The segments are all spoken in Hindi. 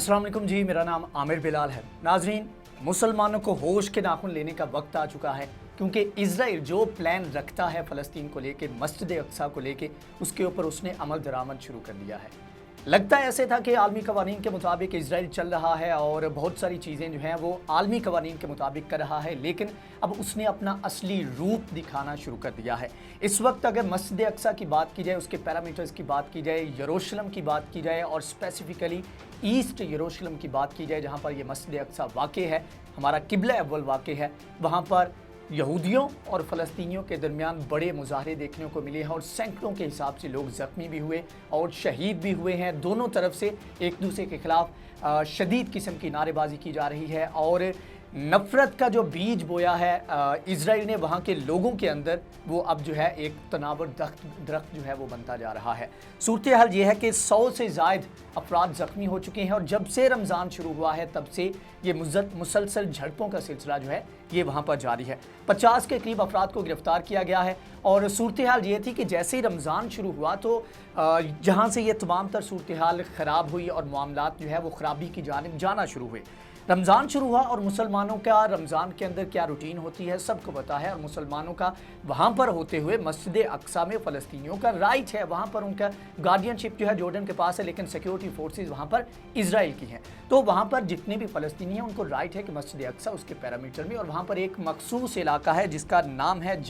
अस्सलाम वालेकुम जी, मेरा नाम आमिर बिलाल है। नाजरीन, मुसलमानों को होश के नाखून लेने का वक्त आ चुका है, क्योंकि इजराइल जो प्लान रखता है फ़लस्तीन को लेके, मस्जिद अक्सा को लेके, उसके ऊपर उसने अमल दरामद शुरू कर दिया है। लगता है ऐसे था कि आलमी कवानीन के मुताबिक इजराइल चल रहा है और बहुत सारी चीज़ें जो हैं वो आलमी कवानीन के मुताबिक कर रहा है, लेकिन अब उसने अपना असली रूप दिखाना शुरू कर दिया है। इस वक्त अगर मस्जिद अक्सा की बात की जाए, उसके पैरामीटर्स की बात की जाए, यरूशलेम की बात की जाए और स्पेसिफिकली ईस्ट यरूशलेम की बात की जाए, जहाँ पर यह मस्जिद अक्सा वाक़ है, हमारा किबला अव्वल वाक़ है, वहाँ पर यहूदियों और फ़लस्तीनियों के दरमियान बड़े मुजाहरे देखने को मिले हैं और सैकड़ों के हिसाब से लोग ज़ख्मी भी हुए और शहीद भी हुए हैं। दोनों तरफ से एक दूसरे के ख़िलाफ़ शदीद किस्म की नारेबाजी की जा रही है और नफ़रत का जो बीज बोया है इजराइल ने वहाँ के लोगों के अंदर, वो अब जो है एक तनावर दरख्त जो है वो बनता जा रहा है। सूरत हाल ये है कि 100 से ज़ायद अफराद ज़ख्मी हो चुके हैं और जब से रमज़ान शुरू हुआ है तब से ये मुसलसल झड़पों का सिलसिला जो है ये वहाँ पर जारी है। 50 के करीब अफराद को गिरफ्तार किया गया है और सूरत हाल ये थी कि जैसे ही रमज़ान शुरू हुआ तो जहाँ से ये तमाम तर सूरत हाल ख़राब हुई और मामलात जो है वो ख़राबी की जानिब जाना शुरू हुए। रमज़ान शुरू हुआ और मुसलमानों का रमज़ान के अंदर क्या रूटीन होती है सबको पता है, और मुसलमानों का वहाँ पर होते हुए मस्जिद अक्सा में फ़लस्तीनियों का राइट है, वहाँ पर उनका गार्डियनशिप जो है जॉर्डन के पास है, लेकिन सिक्योरिटी फोर्सेस वहाँ पर इजराइल की हैं। तो वहाँ पर जितने भी फ़लस्तीनी हैं उनको राइट है कि मस्जिद अक्सा उसके पैरामीटर में, और वहाँ पर एक मखसूस इलाका है जिसका नाम है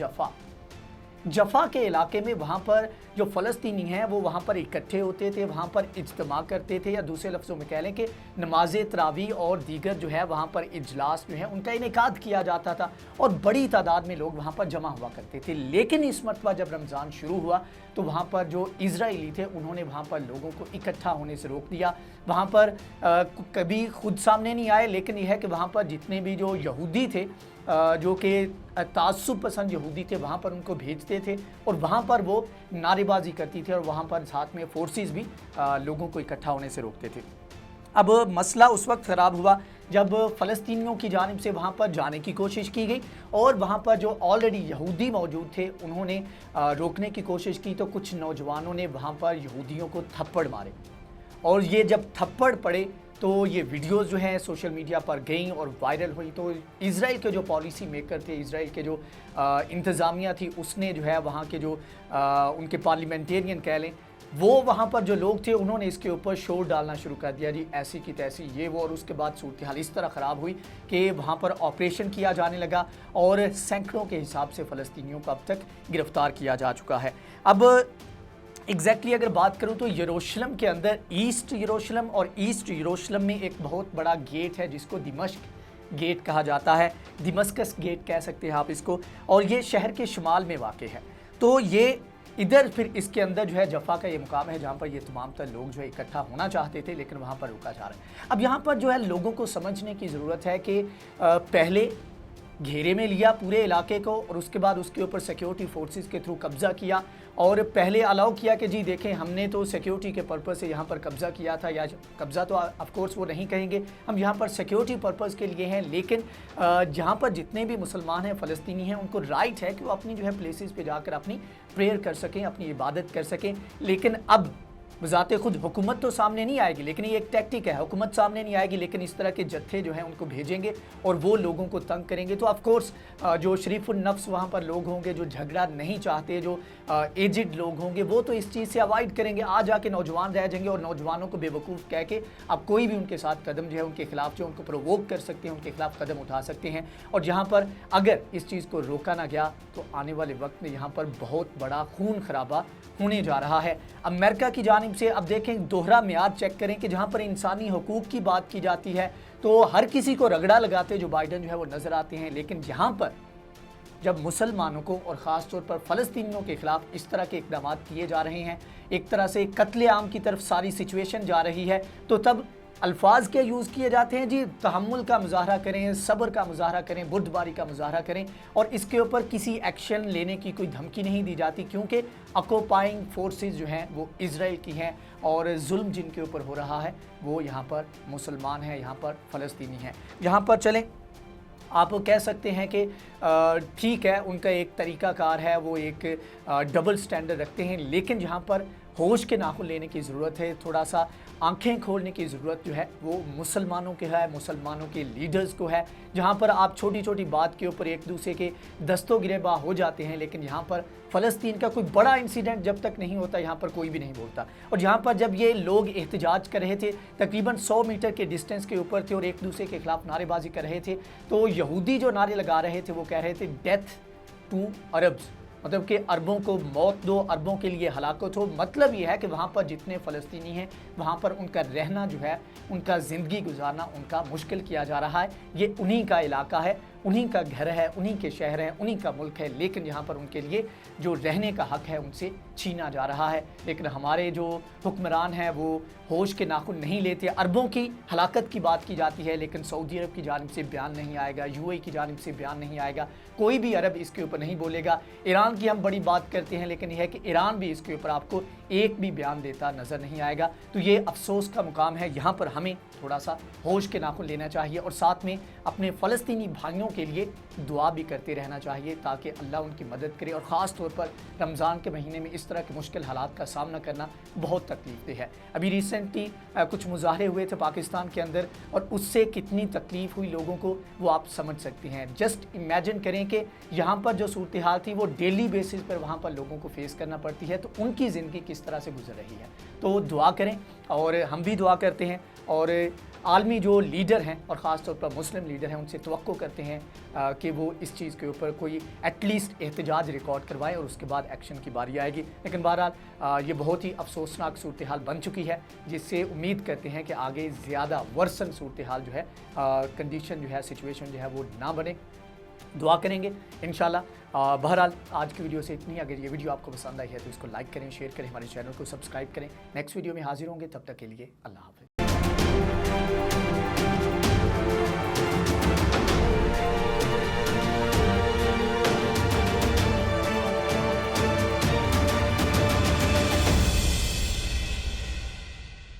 जफ़ा के इलाके में वहाँ पर जो फ़लस्तीनी हैं वो वहाँ पर इकट्ठे होते थे, वहाँ पर इज्तिमा करते थे, या दूसरे लफ्ज़ों में कह लें कि नमाज तरावी और दीगर जो है वहाँ पर इजलास जो है उनका इनेकाद किया जाता था और बड़ी तादाद में लोग वहाँ पर जमा हुआ करते थे। लेकिन इस मरतबा जब रमज़ान शुरू हुआ तो वहाँ पर जो इजराइली थे उन्होंने वहाँ पर लोगों को इकट्ठा होने से रोक दिया। वहाँ पर कभी खुद सामने नहीं आए, लेकिन यह है कि वहाँ पर जितने भी जो यहूदी थे जो कि तासुब पसंद यहूदी थे वहाँ पर उनको भेजते थे और वहाँ पर वो नारेबाजी करती थी और वहाँ पर साथ में फोर्सेस भी लोगों को इकट्ठा होने से रोकते थे। अब मसला उस वक्त ख़राब हुआ जब फ़लस्तीनियों की जानिब से वहाँ पर जाने की कोशिश की गई और वहाँ पर जो ऑलरेडी यहूदी मौजूद थे उन्होंने रोकने की कोशिश की, तो कुछ नौजवानों ने वहाँ पर यहूदियों को थप्पड़ मारे और ये जब थप्पड़ पड़े तो ये वीडियोस जो हैं सोशल मीडिया पर गईं और वायरल हुई। तो इजराइल के जो पॉलिसी मेकर थे, इजराइल के जो इंतज़ामिया थी, उसने जो है वहाँ के जो उनके पार्लियामेंटेरियन कह लें, वो वहाँ पर जो लोग थे उन्होंने इसके ऊपर शोर डालना शुरू कर दिया, जी ऐसी की तैसी ये वो, और उसके बाद सूरत हाल इस तरह ख़राब हुई कि वहाँ पर ऑपरेशन किया जाने लगा और सैकड़ों के हिसाब से फ़लस्तीनियों को अब तक गिरफ़्तार किया जा चुका है। अब एग्जैक्टली अगर बात करूं तो यरूशलेम के अंदर ईस्ट यरूशलेम और ईस्ट यरूशलेम में एक बहुत बड़ा गेट है जिसको दिमश्क गेट कहा जाता है, दिमस्कस गेट कह सकते हैं आप इसको, और ये शहर के शुमाल में वाक़ है। तो ये इधर फिर इसके अंदर जो है जफ़ा का ये मुकाम है जहाँ पर ये तमाम तर लोग जो है इकट्ठा होना चाहते थे, लेकिन वहाँ पर रुका जा रहा है। अब यहाँ पर जो है लोगों को समझने की ज़रूरत है कि पहले घेरे में लिया पूरे इलाके को और उसके बाद उसके ऊपर सिक्योरिटी फोर्सेस के थ्रू कब्ज़ा किया और पहले अलाउ किया कि जी देखें हमने तो सिक्योरिटी के पर्पज़ से यहाँ पर कब्ज़ा किया था, या कब्ज़ा तो ऑफ कोर्स वो नहीं कहेंगे, हम यहाँ पर सिक्योरिटी पर्पज़ के लिए हैं, लेकिन जहाँ पर जितने भी मुसलमान हैं फ़लस्तीनी हैं उनको राइट है कि वो अपनी जो है प्लेसेस पे जाकर अपनी प्रेयर कर सकें, अपनी इबादत कर सकें। लेकिन अब बज़ाते खुद हुकूमत तो सामने नहीं आएगी, लेकिन ये एक टैक्टिक है, हुकूमत सामने नहीं आएगी लेकिन इस तरह के जत्थे जो हैं उनको भेजेंगे और वो लोगों को तंग करेंगे। तो ऑफ कोर्स जो शरीफुल नफ्स वहाँ पर लोग होंगे, जो झगड़ा नहीं चाहते, जो एजिड लोग होंगे, वो तो इस चीज़ से अवॉइड करेंगे, आ जाके नौजवान रह जाएंगे और नौजवानों को बेवकूफ़ कह के अब कोई भी उनके साथ कदम जो है उनके खिलाफ जो उनको प्रोवोक कर सकते हैं, उनके खिलाफ कदम उठा सकते हैं। और जहाँ पर अगर इस चीज़ को रोका ना गया तो आने वाले वक्त में यहाँ पर बहुत बड़ा खून खराबा होने जा रहा है। अमेरिका की जानिब से अब देखें, दोहरा मियार चेक करें कि जहाँ पर इंसानी हकूक़ की बात की जाती है तो हर किसी को रगड़ा लगाते जो बाइडन जो है वो नज़र आते हैं, लेकिन यहाँ पर जब मुसलमानों को और ख़ास तौर पर फ़लस्तीनियों के ख़िलाफ़ इस तरह के इक़दाम किए जा रहे हैं, एक तरह से कत्ले आम की तरफ सारी सिचुएशन जा रही है, तो तब अल्फाज क्या यूज़ किए जाते हैं, जी तहम्मुल का मुजाहरा करें, सब्र का मुजाहरा करें, बुर्दबारी का मुजाहरा करें, और इसके ऊपर किसी एक्शन लेने की कोई धमकी नहीं दी जाती, क्योंकि ऑक्युपाइंग फोर्सेस जो हैं वो इजराइल की हैं और जुल्म जिनके ऊपर हो रहा है वो यहाँ पर मुसलमान हैं, यहाँ पर फ़लस्तीनी हैं। यहाँ पर चलें, आप कह सकते हैं कि ठीक है उनका एक तरीक़ाकार है, वो एक डबल स्टैंडर्ड रखते हैं, लेकिन जहाँ पर होश के नाखून लेने की ज़रूरत है, थोड़ा सा आंखें खोलने की ज़रूरत जो है वो मुसलमानों के है, मुसलमानों के लीडर्स को है। जहाँ पर आप छोटी छोटी बात के ऊपर एक दूसरे के दस्तों गिरेबां हो जाते हैं, लेकिन यहाँ पर फ़लस्तीन का कोई बड़ा इंसिडेंट जब तक नहीं होता यहाँ पर कोई भी नहीं बोलता। और यहाँ पर जब ये लोग एहतजाज कर रहे थे, तकरीबन 100 मीटर के डिस्टेंस के ऊपर थे और एक दूसरे के खिलाफ नारेबाजी कर रहे थे, तो यहूदी जो नारे लगा रहे थे वो कह रहे थे डेथ टू अरब्स, मतलब कि अरबों को मौत दो, अरबों के लिए हलाकत हो। मतलब ये है कि वहाँ पर जितने फ़लस्तीनी हैं वहाँ पर उनका रहना जो है, उनका ज़िंदगी गुजारना उनका मुश्किल किया जा रहा है। ये उन्हीं का इलाका है, उन्हीं का घर है, उन्हीं के शहर हैं, उन्हीं का मुल्क है, लेकिन यहाँ पर उनके लिए जो रहने का हक है उनसे छीना जा रहा है। लेकिन हमारे जो हुक्मरान हैं वो होश के नाखून नहीं लेते। अरबों की हलाकत की बात की जाती है, लेकिन सऊदी अरब की जानिब से बयान नहीं आएगा, यूएई की जानिब से बयान नहीं आएगा, कोई भी अरब इसके ऊपर नहीं बोलेगा। ईरान की हम बड़ी बात करते हैं, लेकिन यह है कि ईरान भी इसके ऊपर आपको एक भी बयान देता नज़र नहीं आएगा। तो ये अफसोस का मुकाम है। यहाँ पर हमें थोड़ा सा होश के नाखून लेना चाहिए और साथ में अपने फ़लस्तीनी भाइयों के लिए दुआ भी करते रहना चाहिए, ताकि अल्लाह उनकी मदद करे। और ख़ास तौर पर रमज़ान के महीने में इस तरह के मुश्किल हालात का सामना करना बहुत तकलीफ़देह है। अभी रिसेंटली कुछ मुजाहरे हुए थे पाकिस्तान के अंदर, और उससे कितनी तकलीफ़ हुई लोगों को वो आप समझ सकते हैं। जस्ट इमेजिन करें कि यहाँ पर जो सूरत हाल थी वो डेली बेसिस पर वहाँ पर लोगों को फेस करना पड़ती है, तो उनकी ज़िंदगी किस तरह से गुजर रही है। तो दुआ करें, और हम भी दुआ करते हैं, और आलमी जो लीडर हैं और ख़ास तौर पर मुस्लिम लीडर हैं उनसे तवक्को करते हैं कि वो इस चीज़ के ऊपर कोई एटलीस्ट एहतजाज रिकॉर्ड करवाएं और उसके बाद एक्शन की बारी आएगी। लेकिन बहरहाल ये बहुत ही अफसोसनाक सूरत हाल बन चुकी है, जिससे उम्मीद करते हैं कि आगे ज़्यादा वर्सन सूरत हाल जो है, कंडीशन जो है, सिचुएशन जो है वो ना बने। दुआ करेंगे इंशाल्लाह। बहरहाल आज की वीडियो से इतनी। अगर ये वीडियो आपको पसंद आई है तो इसको लाइक करें, शेयर करें, हमारे चैनल को सब्सक्राइब करें। नेक्स्ट वीडियो में हाजिर होंगे, तब तक के लिए अल्लाह हाफ़िज़।